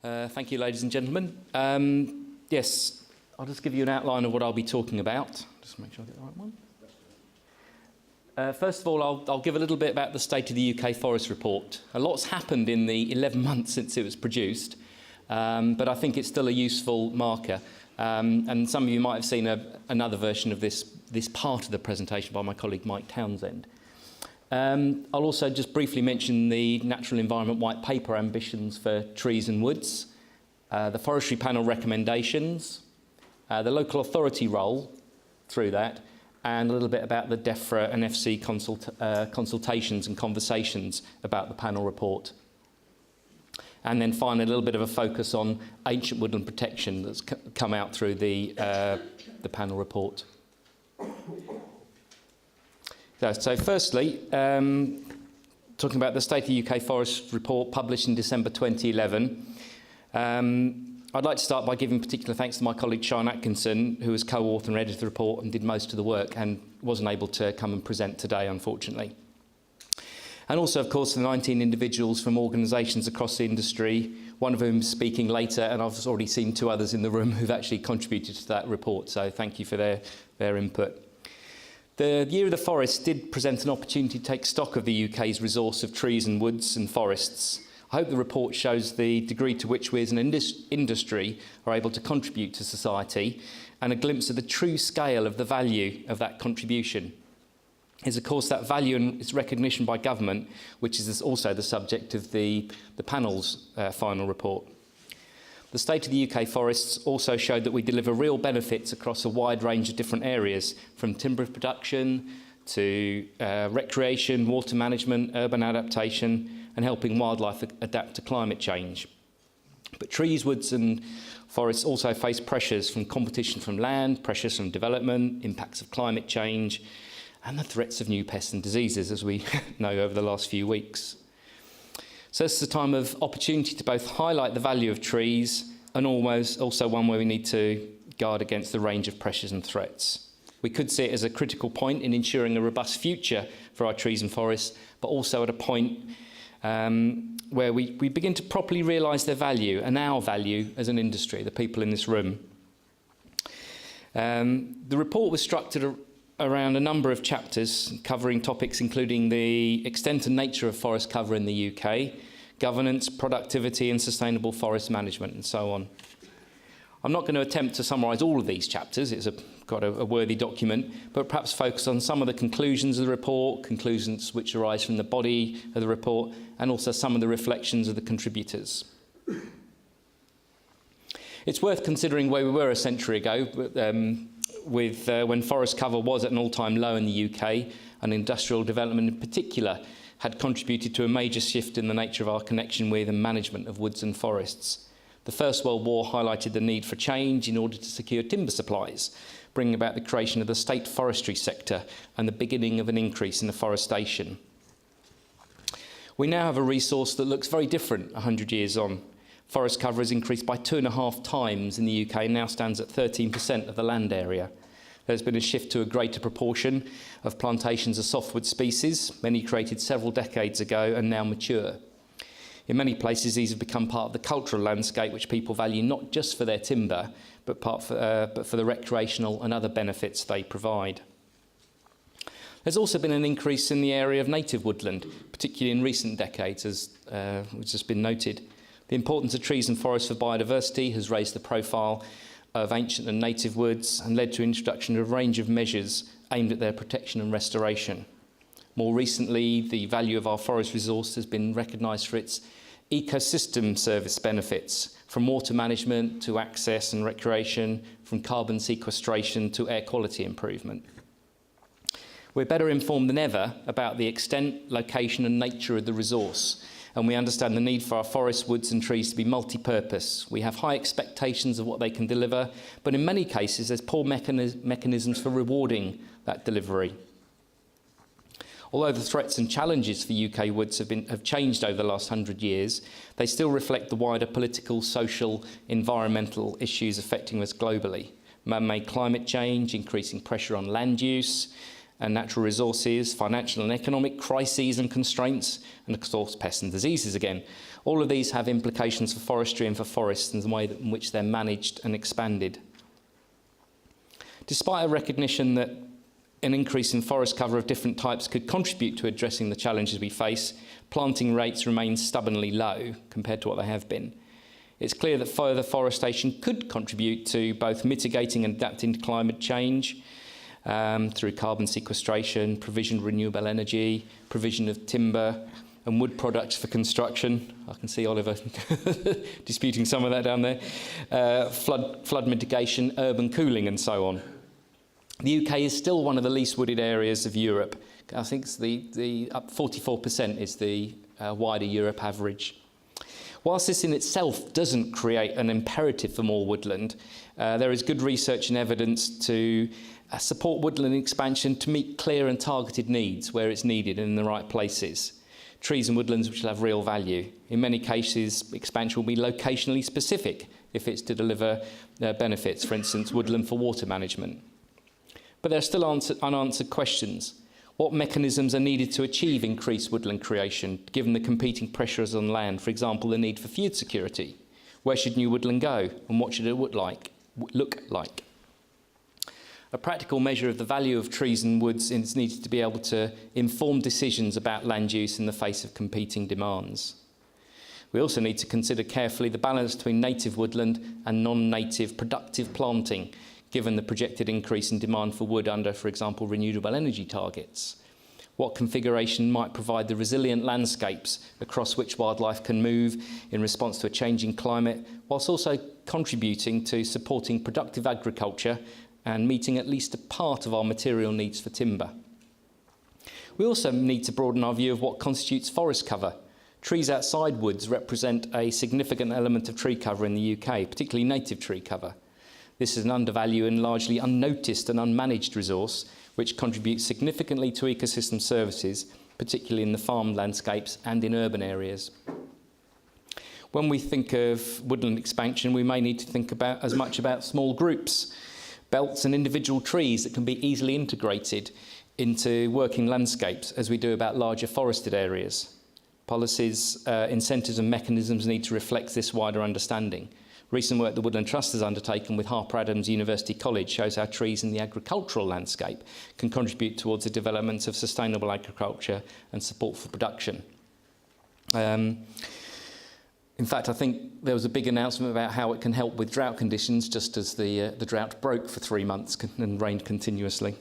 Thank you, ladies and gentlemen. Yes, I'll just give you an outline of what I'll be talking about. Just make sure I get the right one. First of all, I'll give a little bit about the State of the UK Forest Report. A lot's happened in the 11 months since it was produced, but I think it's still a useful marker. And some of you might have seen another version of this part of the presentation by my colleague Mike Townsend. I'll also just briefly mention the Natural Environment White Paper ambitions for trees and woods, the Forestry Panel recommendations, the local authority role through that, and a little bit about the DEFRA and FC consultations and conversations about the panel report. And then finally, a little bit of a focus on ancient woodland protection that's come out through the panel report. So firstly, talking about the State of the UK Forest Report published in December 2011, I'd like to start by giving particular thanks to my colleague Sian Atkinson, who was co-author and edited the report and did most of the work and wasn't able to come and present today, unfortunately. And also, of course, the 19 individuals from organisations across the industry, one of whom is speaking later, and I've already seen 2 others in the room who've actually contributed to that report, so thank you for their input. The Year of the Forest did present an opportunity to take stock of the UK's resource of trees and woods and forests. I hope the report shows the degree to which we as an industry are able to contribute to society, and a glimpse of the true scale of the value of that contribution. Is of course that value and its recognition by government, which is also the subject of the panel's final report. The State of the UK Forests also showed that we deliver real benefits across a wide range of different areas, from timber production to recreation, water management, urban adaptation, and helping wildlife adapt to climate change. But trees, woods and forests also face pressures from competition from land, pressures from development, impacts of climate change, and the threats of new pests and diseases, as we know over the last few weeks. So this is a time of opportunity to both highlight the value of trees and also one where we need to guard against the range of pressures and threats. We could see it as a critical point in ensuring a robust future for our trees and forests, but also at a point where we begin to properly realise their value and our value as an industry, the people in this room. The report was structured around a number of chapters covering topics including the extent and nature of forest cover in the UK, governance, productivity and sustainable forest management, and so on. I'm not going to attempt to summarise all of these chapters, it's got a worthy document, but perhaps focus on some of the conclusions of the report, conclusions which arise from the body of the report, and also some of the reflections of the contributors. It's worth considering where we were a century ago, when forest cover was at an all-time low in the UK, and industrial development in particular had contributed to a major shift in the nature of our connection with and management of woods and forests. The First World War highlighted the need for change in order to secure timber supplies, bringing about the creation of the state forestry sector and the beginning of an increase in afforestation. We now have a resource that looks very different 100 years on. Forest cover has increased by 2.5 times in the UK and now stands at 13% of the land area. There's been a shift to a greater proportion of plantations of softwood species, many created several decades ago and now mature. In many places, these have become part of the cultural landscape which people value not just for their timber, but for the recreational and other benefits they provide. There's also been an increase in the area of native woodland, particularly in recent decades, as which has been noted. The importance of trees and forests for biodiversity has raised the profile of ancient and native woods and led to introduction of a range of measures aimed at their protection and restoration. More recently, the value of our forest resource has been recognised for its ecosystem service benefits, from water management to access and recreation, from carbon sequestration to air quality improvement. We're better informed than ever about the extent, location and nature of the resource, and we understand the need for our forests, woods and trees to be multi-purpose. We have high expectations of what they can deliver, but in many cases there's poor mechanisms for rewarding that delivery. Although the threats and challenges for UK woods have changed over the last 100 years, they still reflect the wider political, social, environmental issues affecting us globally. Man-made climate change, increasing pressure on land use, and natural resources, financial and economic crises and constraints, and of course pests and diseases again. All of these have implications for forestry and for forests and the way in which they're managed and expanded. Despite a recognition that an increase in forest cover of different types could contribute to addressing the challenges we face, planting rates remain stubbornly low compared to what they have been. It's clear that further forestation could contribute to both mitigating and adapting to climate change through carbon sequestration, provision of renewable energy, provision of timber and wood products for construction. I can see Oliver disputing some of that down there. Flood mitigation, urban cooling and so on. The UK is still one of the least wooded areas of Europe. I think it's up 44% is the wider Europe average. Whilst this in itself doesn't create an imperative for more woodland, there is good research and evidence to support woodland expansion to meet clear and targeted needs where it's needed and in the right places. Trees and woodlands which will have real value. In many cases, expansion will be locationally specific if it's to deliver benefits, for instance, woodland for water management. But there are still unanswered questions. What mechanisms are needed to achieve increased woodland creation, given the competing pressures on land, for example, the need for food security? Where should new woodland go, and what should it look like? A practical measure of the value of trees and woods is needed to be able to inform decisions about land use in the face of competing demands. We also need to consider carefully the balance between native woodland and non-native productive planting, given the projected increase in demand for wood under, for example, renewable energy targets. What configuration might provide the resilient landscapes across which wildlife can move in response to a changing climate, whilst also contributing to supporting productive agriculture and meeting at least a part of our material needs for timber. We also need to broaden our view of what constitutes forest cover. Trees outside woods represent a significant element of tree cover in the UK, particularly native tree cover. This is an undervalued and largely unnoticed and unmanaged resource which contributes significantly to ecosystem services, particularly in the farm landscapes and in urban areas. When we think of woodland expansion, we may need to think about as much about small groups, belts and individual trees that can be easily integrated into working landscapes as we do about larger forested areas. Policies, incentives and mechanisms need to reflect this wider understanding. Recent work the Woodland Trust has undertaken with Harper Adams University College shows how trees in the agricultural landscape can contribute towards the development of sustainable agriculture and support for production. In fact, I think there was a big announcement about how it can help with drought conditions just as the drought broke for 3 months and rained continuously.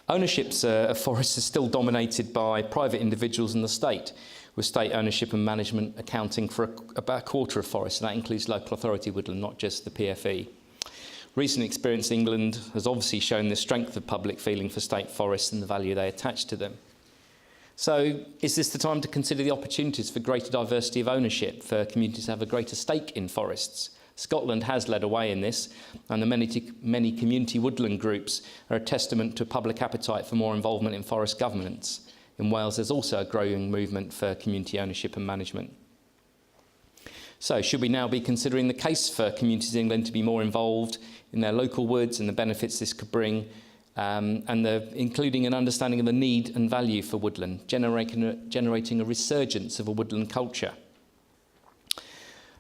Ownerships of forests are still dominated by private individuals and the state, with state ownership and management accounting for about a quarter of forests, and that includes local authority woodland, not just the PFE. Recent experience in England has obviously shown the strength of public feeling for state forests and the value they attach to them. So is this the time to consider the opportunities for greater diversity of ownership, for communities to have a greater stake in forests? Scotland has led away in this, and the many community woodland groups are a testament to public appetite for more involvement in forest governance. In Wales, there's also a growing movement for community ownership and management. So, should we now be considering the case for communities in England to be more involved in their local woods and the benefits this could bring, including an understanding of the need and value for woodland, generating a resurgence of a woodland culture?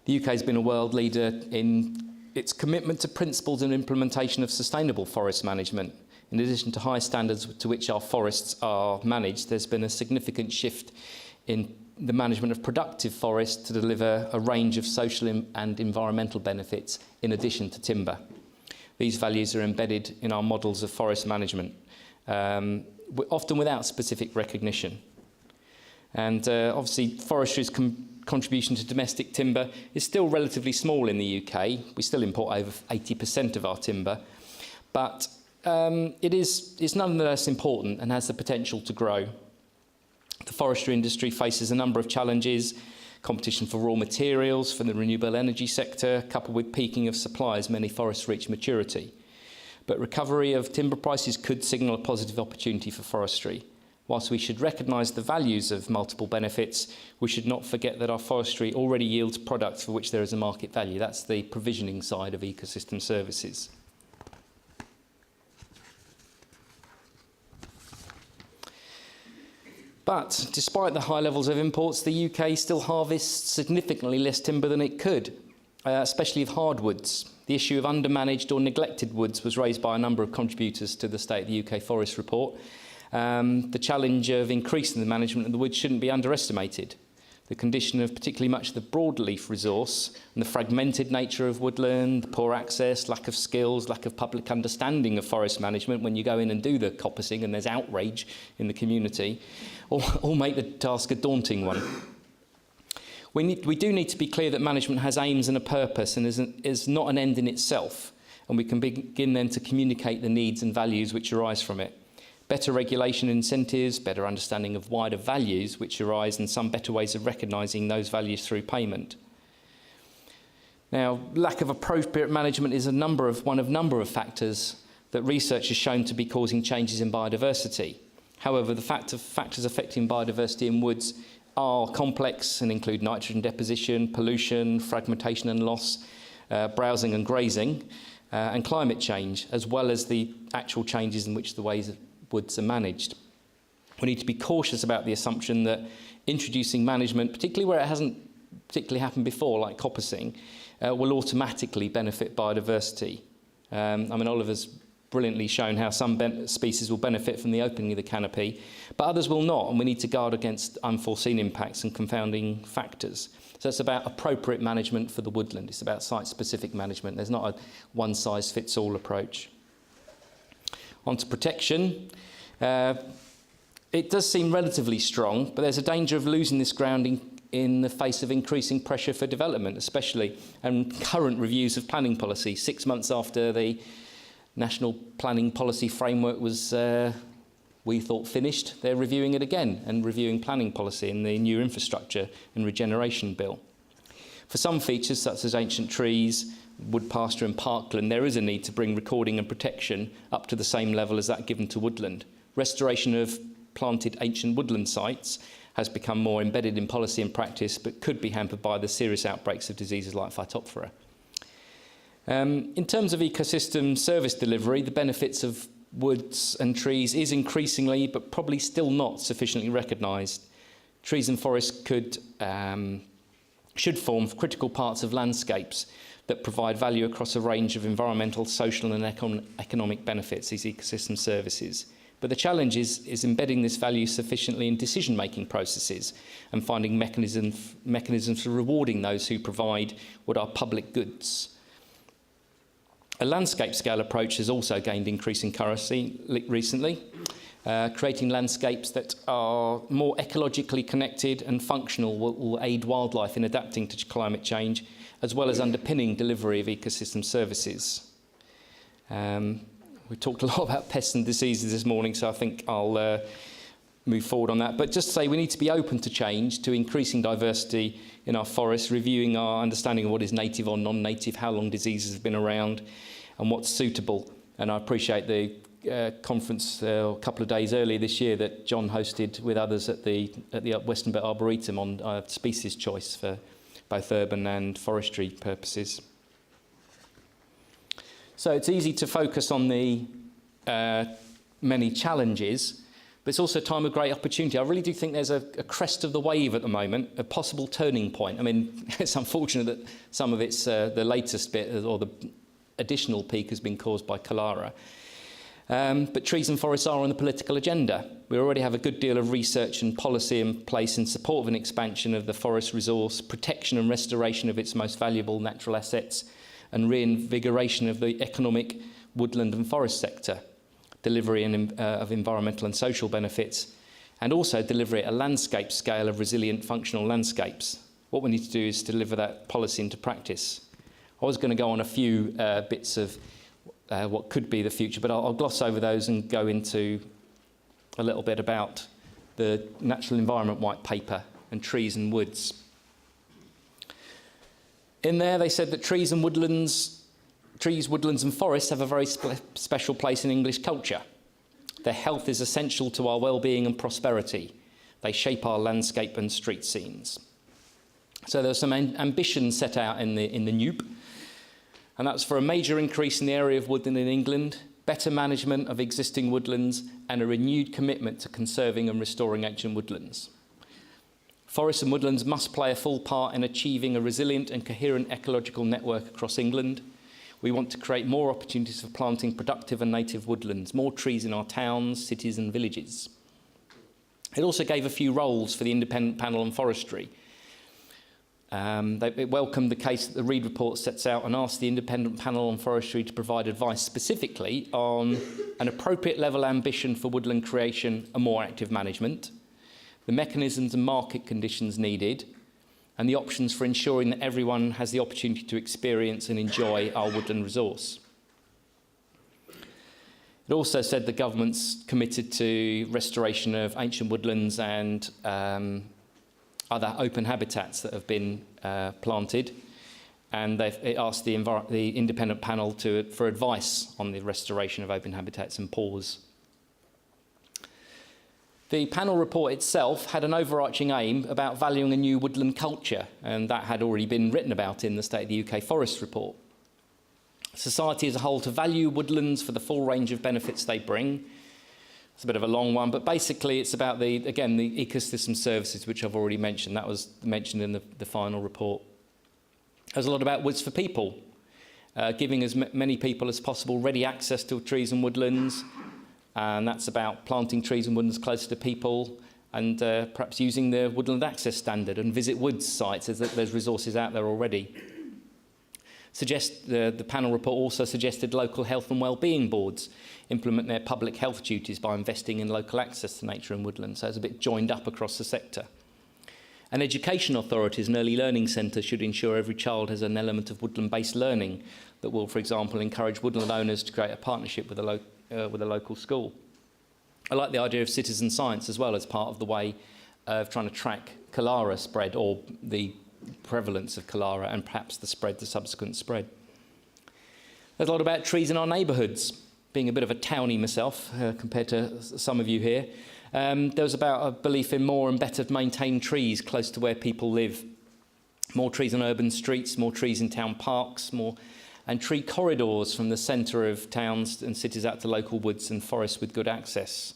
The UK has been a world leader in its commitment to principles and implementation of sustainable forest management. In addition to high standards to which our forests are managed, there's been a significant shift in the management of productive forests to deliver a range of social and environmental benefits in addition to timber. These values are embedded in our models of forest management, often without specific recognition. And obviously, forestry's contribution to domestic timber is still relatively small in the UK. We still import over 80% of our timber, but it's nonetheless important and has the potential to grow. The forestry industry faces a number of challenges: competition for raw materials from the renewable energy sector, coupled with peaking of supply as many forests reach maturity. But recovery of timber prices could signal a positive opportunity for forestry. Whilst we should recognise the values of multiple benefits, we should not forget that our forestry already yields products for which there is a market value. That's the provisioning side of ecosystem services. But despite the high levels of imports, the UK still harvests significantly less timber than it could, especially of hardwoods. The issue of undermanaged or neglected woods was raised by a number of contributors to the State of the UK Forest report. The challenge of increasing the management of the woods shouldn't be underestimated. The condition of particularly much of the broadleaf resource and the fragmented nature of woodland, poor access, lack of skills, lack of public understanding of forest management when you go in and do the coppicing and there's outrage in the community, all make the task a daunting one. We do need to be clear that management has aims and a purpose and is not an end in itself, and we can begin then to communicate the needs and values which arise from it. Better regulation incentives, better understanding of wider values which arise, and some better ways of recognising those values through payment. Now, lack of appropriate management is one of number of factors that research has shown to be causing changes in biodiversity. However, the factors affecting biodiversity in woods are complex and include nitrogen deposition, pollution, fragmentation and loss, browsing and grazing, and climate change, as well as the actual changes in which the ways woods are managed. We need to be cautious about the assumption that introducing management, particularly where it hasn't particularly happened before, like coppicing, will automatically benefit biodiversity. Oliver's brilliantly shown how some species will benefit from the opening of the canopy, but others will not, and we need to guard against unforeseen impacts and confounding factors. So it's about appropriate management for the woodland. It's about site-specific management. There's not a one-size-fits-all approach. On to protection. It does seem relatively strong, but there's a danger of losing this ground in the face of increasing pressure for development, especially, and current reviews of planning policy. 6 months after the National Planning Policy Framework was, we thought, finished, they're reviewing it again and reviewing planning policy in the new infrastructure and regeneration bill. For some features, such as ancient trees, wood pasture and parkland, there is a need to bring recording and protection up to the same level as that given to woodland. Restoration of planted ancient woodland sites has become more embedded in policy and practice, but could be hampered by the serious outbreaks of diseases like Phytophthora. In terms of ecosystem service delivery, the benefits of woods and trees is increasingly, but probably still not sufficiently recognised. Trees and forests should form critical parts of landscapes that provide value across a range of environmental, social and economic benefits, these ecosystem services. But the challenge is embedding this value sufficiently in decision-making processes and finding mechanisms for rewarding those who provide what are public goods. A landscape-scale approach has also gained increasing currency recently, creating landscapes that are more ecologically connected and functional will aid wildlife in adapting to climate change, as well as underpinning delivery of ecosystem services. We talked a lot about pests and diseases this morning, so I think I'll move forward on that. But just to say we need to be open to change, to increasing diversity in our forests, reviewing our understanding of what is native or non-native, how long diseases have been around, and what's suitable. And I appreciate the conference a couple of days earlier this year that John hosted with others at the Western Belt Arboretum on species choice for both urban and forestry purposes. So it's easy to focus on the many challenges, but it's also a time of great opportunity. I really do think there's a crest of the wave at the moment, a possible turning point. I mean, it's unfortunate that some of it's the latest bit, or the additional peak has been caused by cholera. But trees and forests are on the political agenda. We already have a good deal of research and policy in place in support of an expansion of the forest resource, protection and restoration of its most valuable natural assets, and reinvigoration of the economic woodland and forest sector, delivery of environmental and social benefits, and also delivery at a landscape scale of resilient functional landscapes. What we need to do is deliver that policy into practice. I was going to go on a few bits of what could be the future, but I'll gloss over those and go into a little bit about the Natural Environment White Paper and trees and woods. In there, they said that trees, woodlands and forests have a very special place in English culture. Their health is essential to our well-being and prosperity. They shape our landscape and street scenes. So there's some ambition set out in the NUP, and that's for a major increase in the area of woodland in England, better management of existing woodlands, and a renewed commitment to conserving and restoring ancient woodlands. Forests and woodlands must play a full part in achieving a resilient and coherent ecological network across England. We want to create more opportunities for planting productive and native woodlands, more trees in our towns, cities and villages. It also gave a few roles for the Independent Panel on Forestry. It welcomed the case that the Reid report sets out and asked the Independent Panel on Forestry to provide advice specifically on an appropriate level ambition for woodland creation and more active management, the mechanisms and market conditions needed, and the options for ensuring that everyone has the opportunity to experience and enjoy our woodland resource. It also said the government's committed to restoration of ancient woodlands and other open habitats that have been planted, and it asked the independent panel for advice on the restoration of open habitats and PAWs. The panel report itself had an overarching aim about valuing a new woodland culture, and that had already been written about in the State of the UK Forest report. Society as a whole to value woodlands for the full range of benefits they bring. It's a bit of a long one, but basically it's about the ecosystem services, which I've already mentioned. That was mentioned in the final report. There's a lot about woods for people, giving as many people as possible ready access to trees and woodlands, and that's about planting trees and woodlands closer to people, and perhaps using the Woodland Access Standard and Visit Woods sites, as there's resources out there already. The panel report also suggested local health and wellbeing boards implement their public health duties by investing in local access to nature and woodland, so it's a bit joined up across the sector. And education authorities and early learning centres should ensure every child has an element of woodland-based learning that will, for example, encourage woodland owners to create a partnership with a local school. I like the idea of citizen science as well as part of the way of trying to track cholera spread, or the prevalence of cholera, and perhaps the subsequent spread. There's a lot about trees in our neighbourhoods. Being a bit of a townie myself, compared to some of you here, there was about a belief in more and better maintained trees close to where people live. More trees on urban streets, more trees in town parks, and tree corridors from the centre of towns and cities out to local woods and forests with good access.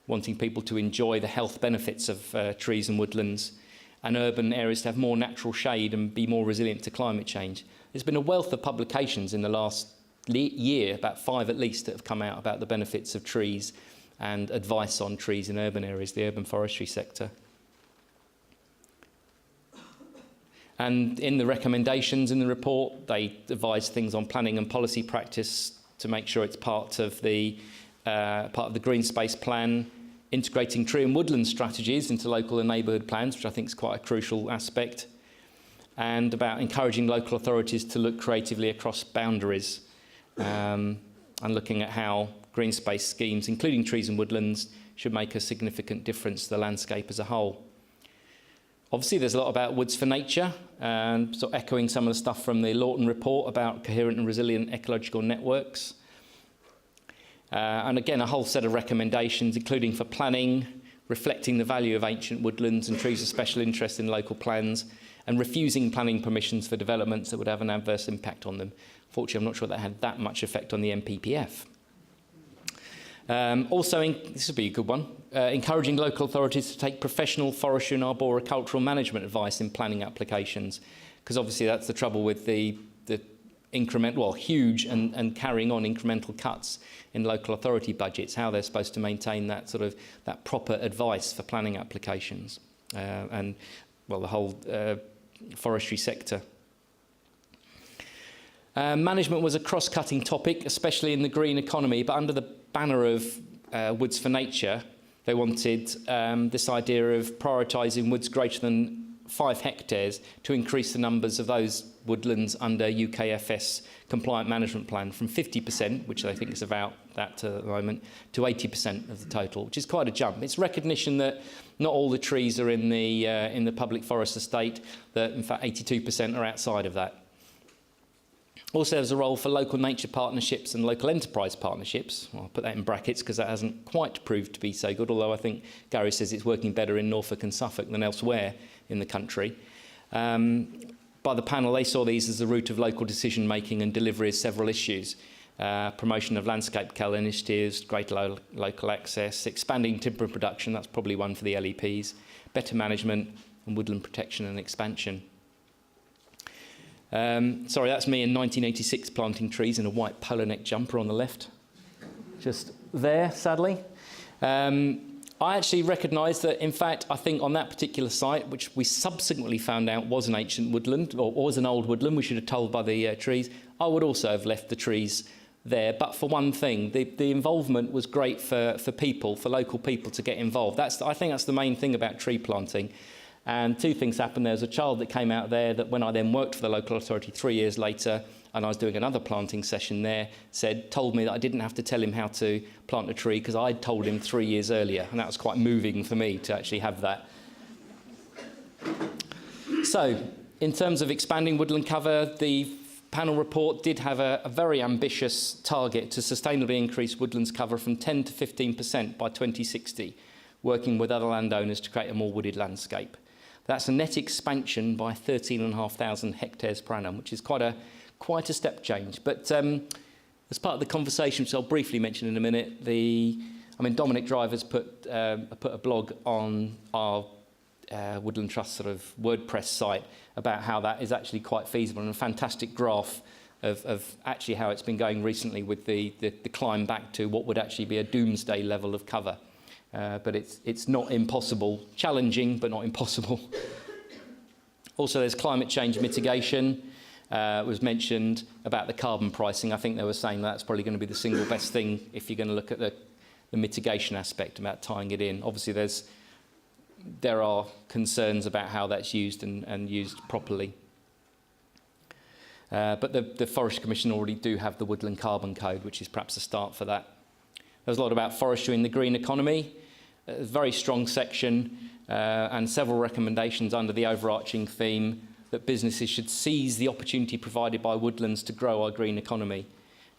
Wanting people to enjoy the health benefits of trees and woodlands, and urban areas to have more natural shade and be more resilient to climate change. There's been a wealth of publications in the last year, about 5 at least, that have come out about the benefits of trees and advice on trees in urban areas, the urban forestry sector. And in the recommendations in the report, they advise things on planning and policy practice to make sure it's part of the green space plan, integrating tree and woodland strategies into local and neighbourhood plans, which I think is quite a crucial aspect, and about encouraging local authorities to look creatively across boundaries, and looking at how green space schemes, including trees and woodlands, should make a significant difference to the landscape as a whole. Obviously, there's a lot about woods for nature, and sort of echoing some of the stuff from the Lawton report about coherent and resilient ecological networks. And again, a whole set of recommendations, including for planning, reflecting the value of ancient woodlands and trees of special interest in local plans, and refusing planning permissions for developments that would have an adverse impact on them. Fortunately, I'm not sure that had that much effect on the MPPF. This would be a good one, encouraging local authorities to take professional forestry and arboricultural management advice in planning applications, because obviously that's the trouble with the huge and carrying on incremental cuts in local authority budgets, how they're supposed to maintain that proper advice for planning applications, and the whole forestry sector. Management was a cross-cutting topic, especially in the green economy, but under the banner of Woods for Nature, they wanted this idea of prioritising woods greater than 5 hectares to increase the numbers of those woodlands under UKFS compliant management plan from 50%, which I think is about that at the moment, to 80% of the total, which is quite a jump. It's recognition that not all the trees are in the public forest estate, that in fact 82% are outside of that. Also, there's a role for local nature partnerships and local enterprise partnerships. Well, I'll put that in brackets because that hasn't quite proved to be so good, although I think Gary says it's working better in Norfolk and Suffolk than elsewhere in the country. By the panel, they saw these as the root of local decision-making and delivery of several issues. promotion of landscape-scale initiatives, greater local access, expanding timber production, that's probably one for the LEPs, better management, and woodland protection and expansion. Sorry, that's me in 1986 planting trees in a white polo neck jumper on the left. Just there, sadly. I actually recognised that, in fact, I think on that particular site, which we subsequently found out was an ancient woodland, or was an old woodland, we should have told by the trees, I would also have left the trees there. But for one thing, the involvement was great for people, for local people to get involved. I think that's the main thing about tree planting. And two things happened. There was a child that came out there that when I then worked for the local authority 3 years later, and I was doing another planting session there, told me that I didn't have to tell him how to plant a tree because I'd told him 3 years earlier. And that was quite moving for me to actually have that. So, in terms of expanding woodland cover, the panel report did have a very ambitious target to sustainably increase woodlands cover from 10 to 15% by 2060, working with other landowners to create a more wooded landscape. That's a net expansion by 13,500 hectares per annum, which is quite a step change. But as part of the conversation, which I'll briefly mention in a minute, Dominic Driver's put a blog on our Woodland Trust sort of WordPress site about how that is actually quite feasible, and a fantastic graph of actually how it's been going recently with the climb back to what would actually be a doomsday level of cover. But it's not impossible. Challenging, but not impossible. Also, there's climate change mitigation. Was mentioned about the carbon pricing. I think they were saying that's probably going to be the single best thing if you're going to look at the mitigation aspect about tying it in. Obviously, there are concerns about how that's used and used properly. But the Forest Commission already do have the Woodland Carbon Code, which is perhaps a start for that. There's a lot about forestry and the green economy. A very strong section and several recommendations under the overarching theme that businesses should seize the opportunity provided by woodlands to grow our green economy.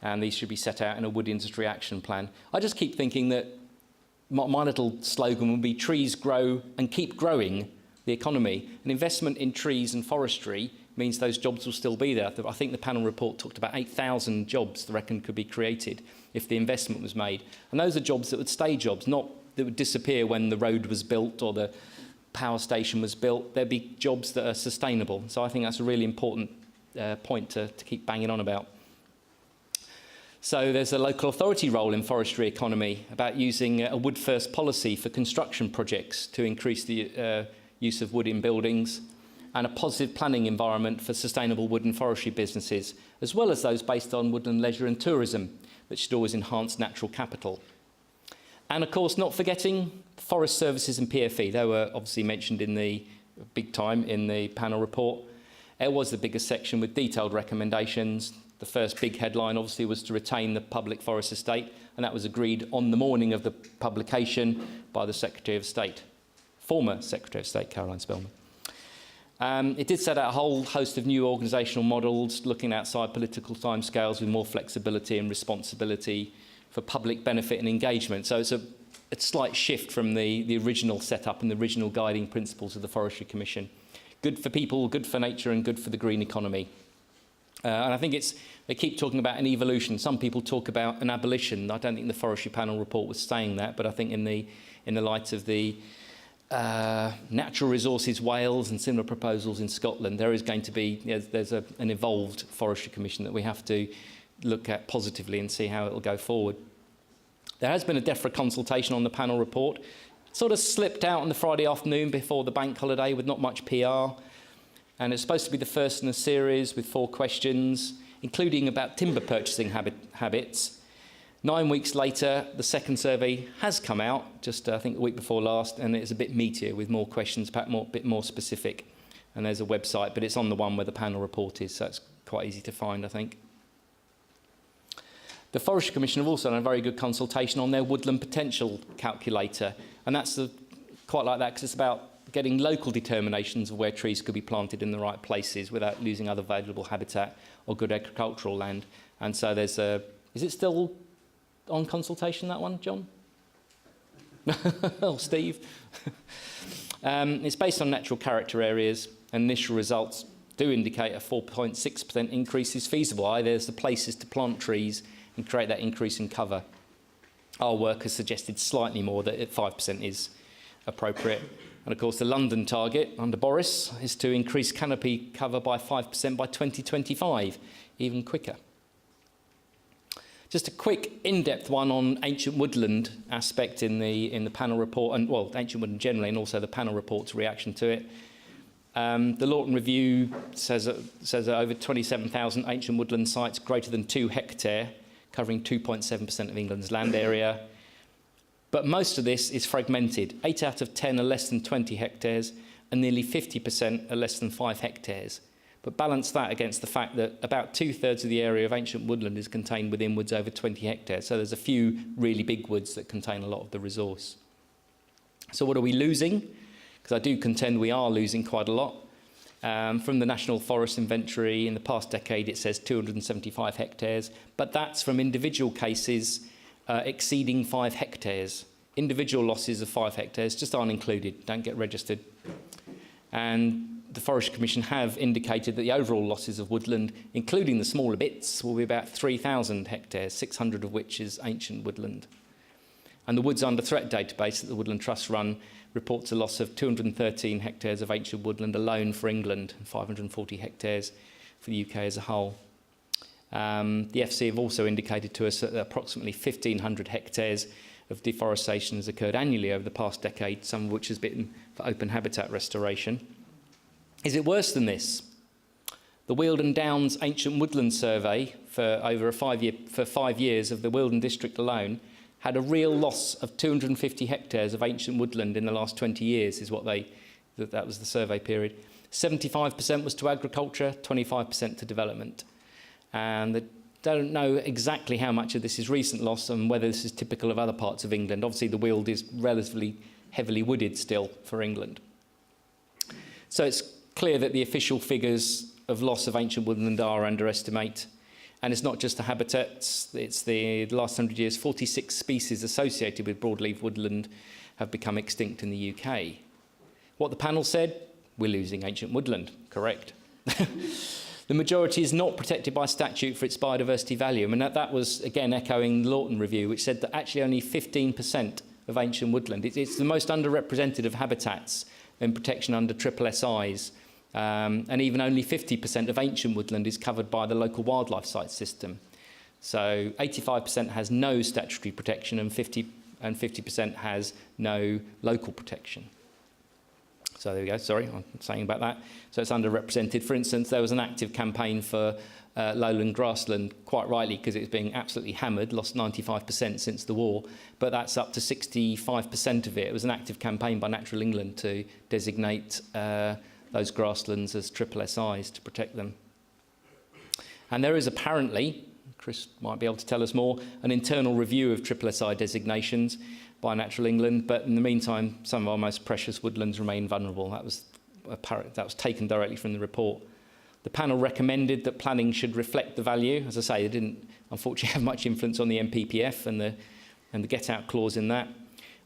And these should be set out in a wood industry action plan. I just keep thinking that my little slogan would be trees grow and keep growing the economy. An investment in trees and forestry means those jobs will still be there. I think the panel report talked about 8,000 jobs, they reckon, could be created if the investment was made. And those are jobs that would stay jobs, not that would disappear when the road was built or the power station was built. There'd be jobs that are sustainable. So I think that's a really important point to keep banging on about. So there's a local authority role in forestry economy about using a wood first policy for construction projects to increase the use of wood in buildings, and a positive planning environment for sustainable wood and forestry businesses, as well as those based on woodland leisure and tourism that should always enhance natural capital. And of course, not forgetting forest services and PFE. They were obviously mentioned in the big time in the panel report. It was the biggest section with detailed recommendations. The first big headline obviously was to retain the public forest estate, and that was agreed on the morning of the publication by the Secretary of State, former Secretary of State, Caroline Spellman. It did set out a whole host of new organisational models looking outside political timescales with more flexibility and responsibility for public benefit and engagement. So it's a slight shift from the original setup and the original guiding principles of the Forestry Commission. Good for people, good for nature, and good for the green economy. And I think they keep talking about an evolution. Some people talk about an abolition. I don't think the Forestry Panel report was saying that, but I think in the light of the natural resources Wales and similar proposals in Scotland, there is going to be, there's an evolved Forestry Commission that we have to look at positively and see how it will go forward. There has been a DEFRA consultation on the panel report. It sort of slipped out on the Friday afternoon before the bank holiday with not much PR. And it's supposed to be the first in a series with 4 questions, including about timber purchasing habits. 9 weeks later, the second survey has come out, just I think the week before last, and it's a bit meatier with more questions, perhaps a bit more specific. And there's a website, but it's on the one where the panel report is, so it's quite easy to find, I think. The Forestry Commission have also done a very good consultation on their woodland potential calculator, and that's quite like that because it's about getting local determinations of where trees could be planted in the right places without losing other valuable habitat or good agricultural land. And so there's a... Is it still on consultation, that one, John? Oh, Steve. It's based on natural character areas, and initial results do indicate a 4.6% increase is feasible. There's the places to plant trees and create that increase in cover. Our work has suggested slightly more, that 5% is appropriate. And of course, the London target under Boris is to increase canopy cover by 5% by 2025, even quicker. Just a quick in-depth one on ancient woodland aspect in the panel report, and well, ancient woodland generally, and also the panel report's reaction to it. The Lawton Review says that over 27,000 ancient woodland sites greater than 2 hectare, covering 2.7% of England's land area. But most of this is fragmented. 8 out of 10 are less than 20 hectares, and nearly 50% are less than 5 hectares. But balance that against the fact that about 2/3 of the area of ancient woodland is contained within woods over 20 hectares. So there's a few really big woods that contain a lot of the resource. So what are we losing? Because I do contend we are losing quite a lot. From the National Forest Inventory in the past decade, it says 275 hectares, but that's from individual cases exceeding 5 hectares. Individual losses of 5 hectares just aren't included, don't get registered. And the Forestry Commission have indicated that the overall losses of woodland, including the smaller bits, will be about 3,000 hectares, 600 of which is ancient woodland. And the Woods Under Threat database that the Woodland Trust run reports a loss of 213 hectares of ancient woodland alone for England, and 540 hectares for the UK as a whole. The FC have also indicated to us that approximately 1,500 hectares of deforestation has occurred annually over the past decade, some of which has been for open habitat restoration. Is it worse than this? The Wealden Downs Ancient Woodland Survey for over 5 years of the Wealden district alone had a real loss of 250 hectares of ancient woodland in the last 20 years, is what that was the survey period. 75% was to agriculture, 25% to development. And they don't know exactly how much of this is recent loss and whether this is typical of other parts of England. Obviously, the Weald is relatively heavily wooded still for England. So it's clear that the official figures of loss of ancient woodland are underestimated. And it's not just the habitats, it's the last 100 years, 46 species associated with broadleaf woodland have become extinct in the UK. What the panel said, we're losing ancient woodland, correct. The majority is not protected by statute for its biodiversity value. I mean, that was, again, echoing the Lawton Review, which said that actually only 15% of ancient woodland, it's the most underrepresented of habitats in protection under SSSIs. And even only 50% of ancient woodland is covered by the local wildlife site system. So 85% has no statutory protection and 50% has no local protection. So there we go, sorry, I'm saying about that. So it's underrepresented. For instance, there was an active campaign for lowland grassland, quite rightly, because it's being absolutely hammered, lost 95% since the war, but that's up to 65% of it. It was an active campaign by Natural England to designate those grasslands as SSSIs to protect them. And there is apparently, Chris might be able to tell us more, an internal review of SSSI designations by Natural England, but in the meantime, some of our most precious woodlands remain vulnerable. That was taken directly from the report. The panel recommended that planning should reflect the value. As I say, they didn't unfortunately have much influence on the MPPF and the get-out clause in that.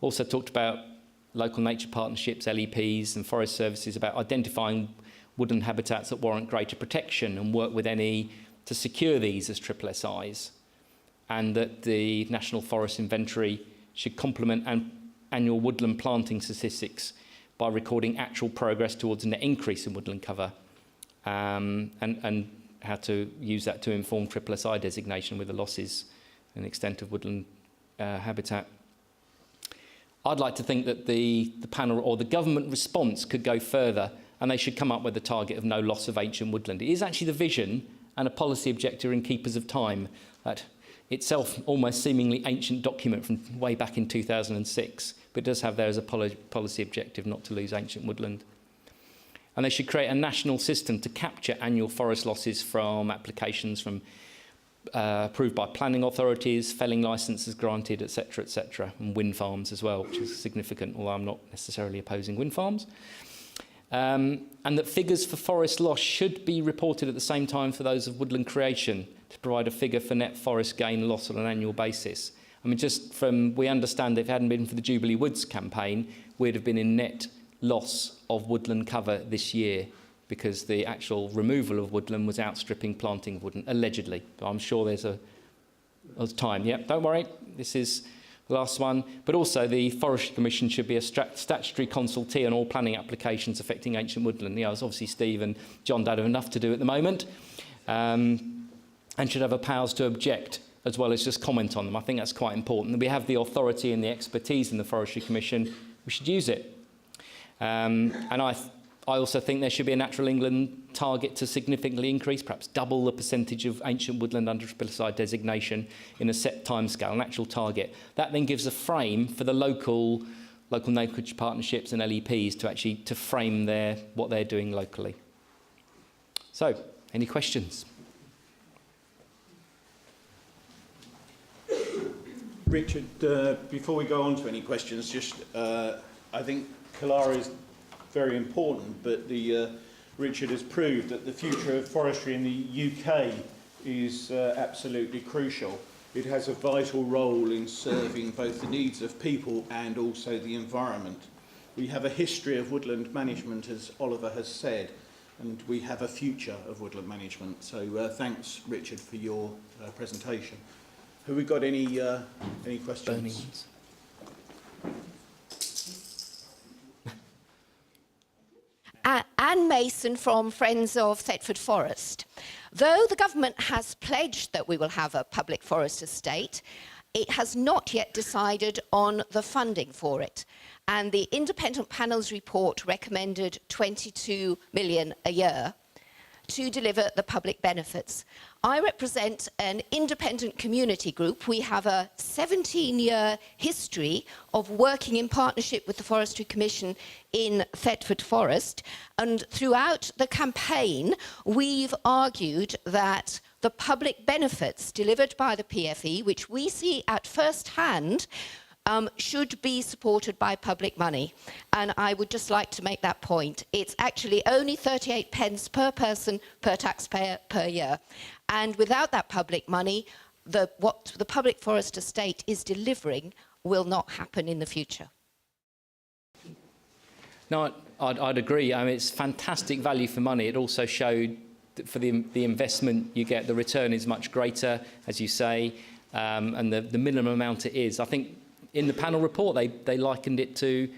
Also talked about local nature partnerships, LEPs and forest services, about identifying woodland habitats that warrant greater protection and work with NE to secure these as SSSIs, and that the National Forest Inventory should complement annual woodland planting statistics by recording actual progress towards a net increase in woodland cover, and how to use that to inform SSSI designation with the losses and extent of woodland habitat. I'd like to think that the panel or the government response could go further, and they should come up with a target of no loss of ancient woodland. It is actually the vision and a policy objective in Keepers of Time, that itself almost seemingly ancient document from way back in 2006, but it does have there as a policy objective not to lose ancient woodland. And they should create a national system to capture annual forest losses from applications from approved by planning authorities, felling licences granted, etc., and wind farms as well, which is significant, although I'm not necessarily opposing wind farms. And that figures for forest loss should be reported at the same time for those of woodland creation, to provide a figure for net forest gain loss on an annual basis. I mean, just from, we understand that if it hadn't been for the Jubilee Woods campaign, we'd have been in net loss of woodland cover this year, because the actual removal of woodland was outstripping planting of woodland, allegedly. But I'm sure there's of time. Yep, don't worry. This is the last one. But also the Forestry Commission should be a statutory consultee on all planning applications affecting ancient woodland. As obviously Steve and John don't have enough to do at the moment. And should have a powers to object as well as just comment on them. I think that's quite important. We have the authority and the expertise in the Forestry Commission. We should use it. And I also think there should be a Natural England target to significantly increase, perhaps double the percentage of ancient woodland under triplicide designation in a set timescale, an actual target. That then gives a frame for the local neighbourhood partnerships and LEPs to frame what they're doing locally. So, any questions? Richard, before we go on to any questions, I think Kalara is very important, but Richard has proved that the future of forestry in the UK is absolutely crucial. It has a vital role in serving both the needs of people and also the environment. We have a history of woodland management, as Oliver has said, and we have a future of woodland management. So thanks, Richard, for your presentation. Have we got any questions? Anne Mason from Friends of Thetford Forest. Though the government has pledged that we will have a public forest estate, it has not yet decided on the funding for it. And the independent panel's report recommended 22 million a year to deliver the public benefits. I represent an independent community group. We have a 17-year history of working in partnership with the Forestry Commission in Thetford Forest, and throughout the campaign we've argued that the public benefits delivered by the PFE, which we see at first hand, should be supported by public money. And I would just like to make that point. It's actually only 38 pence per person per taxpayer per year. And without that public money, what the public forest estate is delivering will not happen in the future. No, I'd agree. I mean, it's fantastic value for money. It also showed that for the investment you get, the return is much greater, as you say, and the minimum amount it is. I think in the panel report, they likened it to,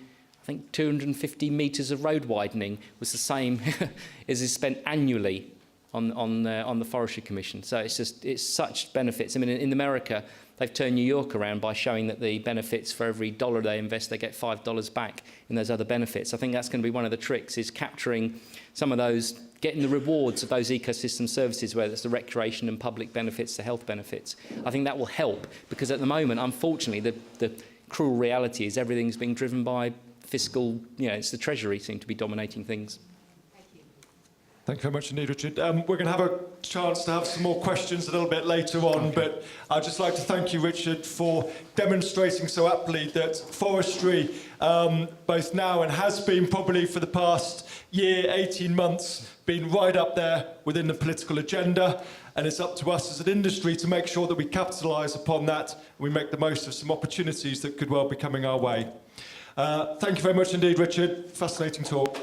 I think, 250 metres of road widening was the same as is spent annually on the Forestry Commission. So it's such benefits. I mean, in America, they've turned New York around by showing that the benefits for every dollar they invest, they get $5 back in those other benefits. I think that's going to be one of the tricks, is capturing some of those, getting the rewards of those ecosystem services, whether it's the recreation and public benefits, the health benefits. I think that will help, because at the moment, unfortunately, the cruel reality is everything's being driven by fiscal, it's the Treasury seem to be dominating things. Thank you very much indeed, Richard. We're going to have a chance to have some more questions a little bit later on, but I'd just like to thank you, Richard, for demonstrating so aptly that forestry, both now and has been probably for the past year, 18 months, been right up there within the political agenda, and it's up to us as an industry to make sure that we capitalise upon that and we make the most of some opportunities that could well be coming our way. Thank you very much indeed, Richard. Fascinating talk.